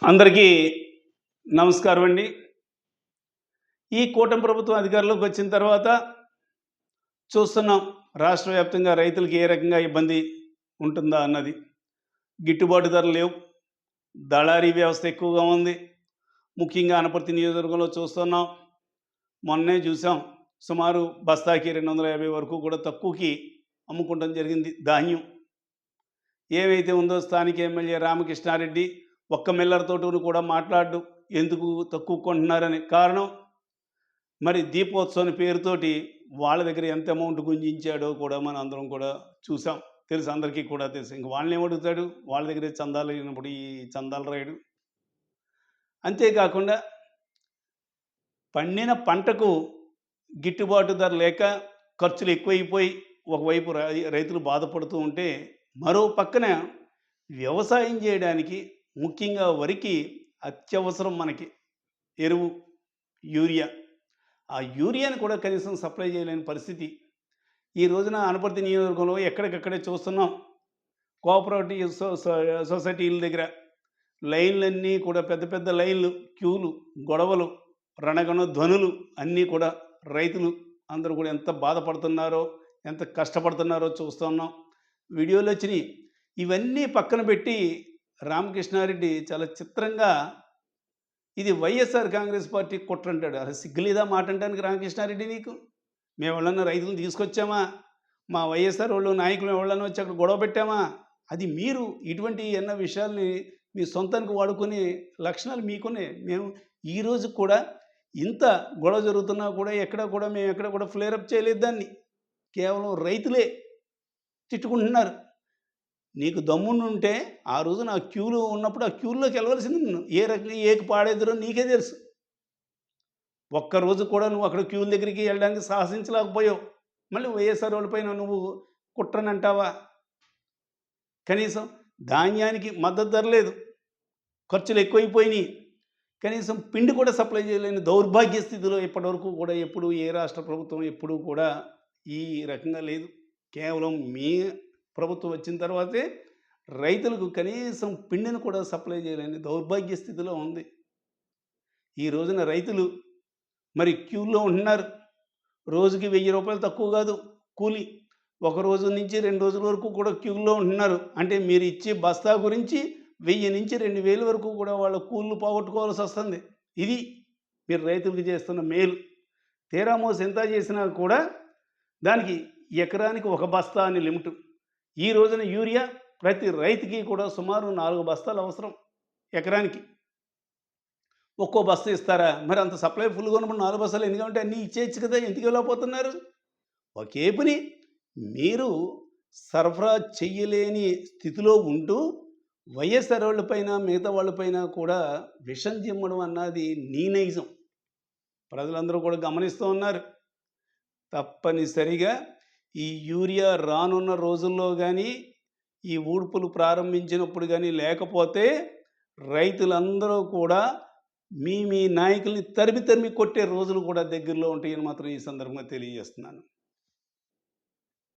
అందరికీ నమస్కారం అండి. ఈ కూటమి ప్రభుత్వం అధికారంలోకి వచ్చిన తర్వాత చూస్తున్నాం రాష్ట్ర వ్యాప్తంగా రైతులకి ఏ రకంగా ఇబ్బంది ఉంటుందా అన్నది. గిట్టుబాటు ధరలు లేవు. దళారీ వ్యవస్థ ఎక్కువగా ఉంది. ముఖ్యంగా అనపర్తి నియోజకవర్గంలో చూస్తున్నాం. మొన్నే చూసాం. సుమారు బస్తాకి 250 వరకు కూడా తక్కువకి అమ్ముకుంటం జరిగింది ధాన్యం. ఏవైతే ఉందో స్థానిక ఎమ్మెల్యే రామకృష్ణారెడ్డి ఒక్క మిల్లర్‌తోటి కూడా మాట్లాడడు. ఎందుకు తక్కువ కొంటున్నారని. కారణం మరి దీపోత్సవం పేరుతోటి వాళ్ళ దగ్గర ఎంత అమౌంట్ గుంజించాడో కూడా మనం అందరం కూడా చూసాం. తెలుసు, అందరికీ కూడా తెలుసు. ఇంక వాళ్ళనేం అడుగుతాడు? వాళ్ళ దగ్గరే చందాలు అయినప్పుడు ఈ చందాలు రాయడు. అంతేకాకుండా పండిన పంటకు గిట్టుబాటు ధర లేక ఖర్చులు ఎక్కువైపోయి ఒకవైపు రైతులు బాధపడుతూ ఉంటే, మరో పక్కన వ్యవసాయం చేయడానికి ముఖ్యంగా వరికి అత్యవసరం మనకి ఎరువు, యూరియా. ఆ యూరియాని కూడా కనీసం సప్లై చేయలేని పరిస్థితి. ఈ రోజున అనపర్తి నియోజకవర్గంలో ఎక్కడికక్కడే చూస్తున్నాం. కోఆపరేటివ్ సొసైటీల దగ్గర లైన్లన్నీ కూడా పెద్ద పెద్ద లైన్లు, క్యూలు, గొడవలు, రణగణ ధ్వనులు అన్నీ కూడా రైతులు అందరూ కూడా ఎంత బాధపడుతున్నారో, ఎంత కష్టపడుతున్నారో చూస్తున్నాం. వీడియోలు వచ్చినాయి. ఇవన్నీ పక్కన పెట్టి రామకృష్ణారెడ్డి చాలా చిత్రంగా ఇది వైఎస్ఆర్ కాంగ్రెస్ పార్టీ కుట్ర అంటాడు. అసలు సిగ్గులేదా మాట అంటానికి రామకృష్ణారెడ్డి నీకు? మేము ఎవరన్నా రైతులను తీసుకొచ్చామా? మా వైఎస్ఆర్ వాళ్ళు నాయకులు ఎవరన్నా వచ్చి అక్కడ గొడవ పెట్టామా? అది మీరు ఇటువంటి ఎన్నో విషయాల్ని మీ సొంతానికి వాడుకునే లక్షణాలు మీకునే. మేము ఈరోజు కూడా ఇంత గొడవ జరుగుతున్నా కూడా మేము ఎక్కడ కూడా ఫ్లేరప్ చేయలేదు దాన్ని. కేవలం రైతులే తిట్టుకుంటున్నారు. నీకు దమ్ముంటే ఆ రోజు నా క్యూలో ఉన్నప్పుడు ఆ క్యూలోకి వెళ్ళవలసింది నువ్వు. ఏ రకంగా ఏకి పాడేద్దరో నీకే తెలుసు. ఒక్కరోజు కూడా నువ్వు అక్కడ క్యూల దగ్గరికి వెళ్ళడానికి సాహసించలేకపోయావు. మళ్ళీ వైఎస్ఆర్ వాళ్ళపైన నువ్వు కుట్రనంటావా? కనీసం ధాన్యానికి మద్దతు ధర లేదు, ఖర్చులు ఎక్కువైపోయినాయి. కనీసం పిండి కూడా సప్లై చేయలేని దౌర్భాగ్య స్థితిలో ఇప్పటివరకు కూడా ఎప్పుడు ఏ రాష్ట్ర ప్రభుత్వం ఎప్పుడూ కూడా ఈ రకంగా లేదు. కేవలం మీ ప్రభుత్వం వచ్చిన తర్వాతే రైతులకు కనీసం పిండిని కూడా సప్లై చేయలేని దౌర్భాగ్య స్థితిలో ఉంది. ఈ రోజున రైతులు మరి క్యూలో ఉంటున్నారు. రోజుకి 1000 రూపాయలు తక్కువ కాదు కూలి. ఒక రోజు నుంచి 2 రోజుల వరకు కూడా క్యూలో ఉంటున్నారు. అంటే మీరు ఇచ్చే బస్తా గురించి 1000 నుంచి 2000 వరకు కూడా వాళ్ళ కూలీలు పోగొట్టుకోవాల్సి వస్తుంది. ఇది మీరు రైతులకు చేస్తున్న మేలు. తీరా మోసి ఎంత చేసినా కూడా దానికి ఎకరానికి 1 బస్తా అని లిమిటు. ఈ రోజున యూరియా ప్రతి రైతుకి కూడా సుమారు 4 బస్తాలు అవసరం ఎకరానికి. ఒక్కో బస్తా ఇస్తారా? మరి అంత సప్లై ఫుల్గా ఉన్నప్పుడు 4 బస్తాలు ఎందుకంటే అన్నీ ఇచ్చేయచ్చు కదా, ఎందుకు వెళ్ళకపోతున్నారు? ఒకేపుని మీరు సరఫరా చెయ్యలేని స్థితిలో ఉంటూ వైఎస్ఆర్ వాళ్ళపైన మిగతా వాళ్ళపైన కూడా విషం చిమ్మడం అన్నది నీ నైజం. ప్రజలందరూ కూడా గమనిస్తూ ఉన్నారు. తప్పనిసరిగా ఈ యూరియా రానున్న రోజుల్లో కానీ, ఈ ఊడ్పులు ప్రారంభించినప్పుడు కానీ లేకపోతే రైతులందరూ కూడా మీ నాయకుల్ని తరిమి కొట్టే రోజులు కూడా దగ్గరలో ఉంటాయని మాత్రం ఈ సందర్భంగా తెలియజేస్తున్నాను.